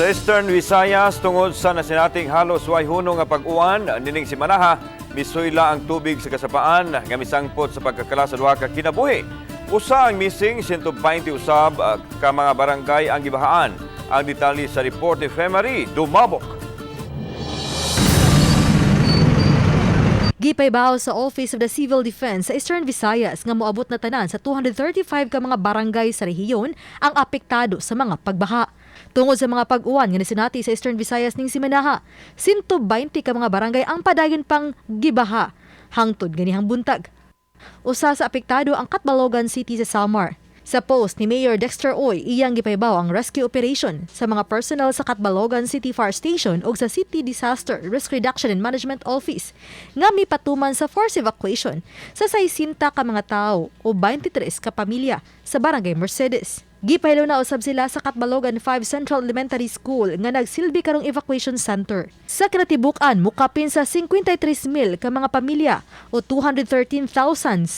Sa Eastern Visayas, tungod sa nasinating halos way huno nga pag-uwan, nining si Manaha, misuyla ang tubig sa kasapaan nga misangpot sa pagkakala sa duha ka kinabuhi. Usa ang missing 120 usab ka mga barangay ang gibahaan. Ang detalye sa report ni Femari Dumabok. Gipaybaw sa Office of the Civil Defense sa Eastern Visayas nga moabot na tanan sa 235 ka mga barangay sa rehiyon ang apektado sa mga pagbaha. Tungod sa mga pag-uwan nga nasinati sa Eastern Visayas ning si Manaha, 120 ka mga barangay ang padayon pang gibaha hangtod ganihang buntag. Usa sa apektado ang Catbalogan City sa Samar. Sa post ni Mayor Dexter Oy, iyang gipaybaw ang rescue operation sa mga personnel sa Catbalogan City Fire Station o sa City Disaster Risk Reduction and Management Office nga mipatuman sa force evacuation sa 60 ka mga tao o 23 ka pamilya sa Barangay Mercedes. Gipaylo na usab sila sa Catbalogan 5 Central Elementary School nga nagsilbi karong evacuation center. Sa kinatibuk-an, mukapin sa 53,000 ka mga pamilya o 213,737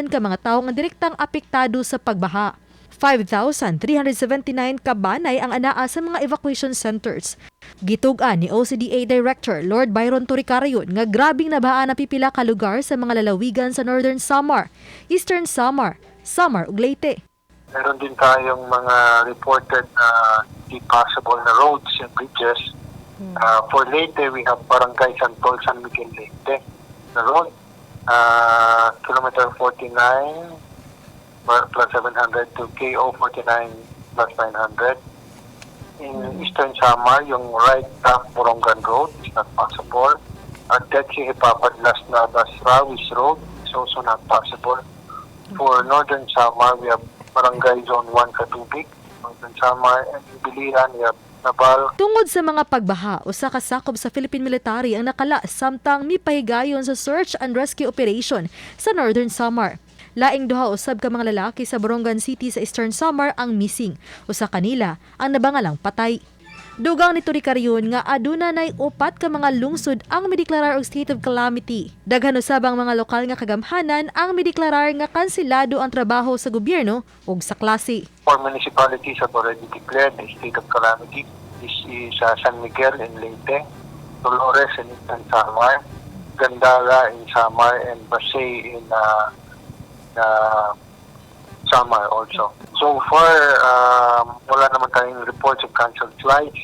ka mga tao nga direktang apektado sa pagbaha. 5,379 ka banay ang anaa sa mga evacuation centers. Gitug-an ni OCDA Director Lord Byron Toricarayon nga grabing nabahaan na pipila ka lugar sa mga lalawigan sa Northern Samar, Eastern Samar, Samar ug Leyte. Meron din tayong mga reported na possible na roads and bridges. For Leyte, we have Barangay Santol, San Miguel, Leyte. The road, kilometer 49 plus 700 to KO 49 plus 900. In Eastern Samar, yung right top Borongan Road is not possible. At Tetsi Hipapadlas Navas Rawis Road is also not possible. For Northern Samar, we have Barangay Zone 1 Katubig, Northern Samar, and Biliran, we have Nabal. Tungod sa mga pagbaha, usa ka sakop sa Philippine Military ang nakala samtang mipahigayon sa search and rescue operation sa Northern Samar. Laing duha usab ka mga lalaki sa Borongan City sa Eastern Samar ang missing. Usa kanila ang nabangalang patay. Dugang ni Toricarayon nga aduna nay 4 ka mga lungsod ang mideklarar og state of calamity. Daghan usab ang mga lokal nga kagamhanan ang mideklarar nga kanselado ang trabaho sa gobyerno ug sa klase. 4 municipalities have already declared a state of calamity. This is San Miguel in Leyte, Dolores in Eastern Samar, Gandara in Samar, and Basay in Samar also. So far, wala naman tayong reports of canceled flights,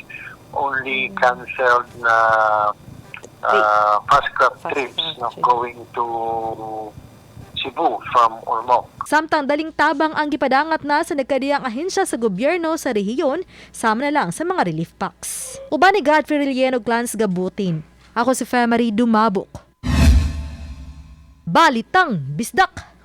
only canceled na fast craft trips going to Cebu from Ormoc. Samtang daling tabang ang gipadangat na sa nagkadiyang ahensya sa gobyerno sa rehiyon, sama na lang sa mga relief packs. Uban ni Godfrey Rilleno Glans Gabutin. Ako si Femari Dumabok. Balitang Bisdak.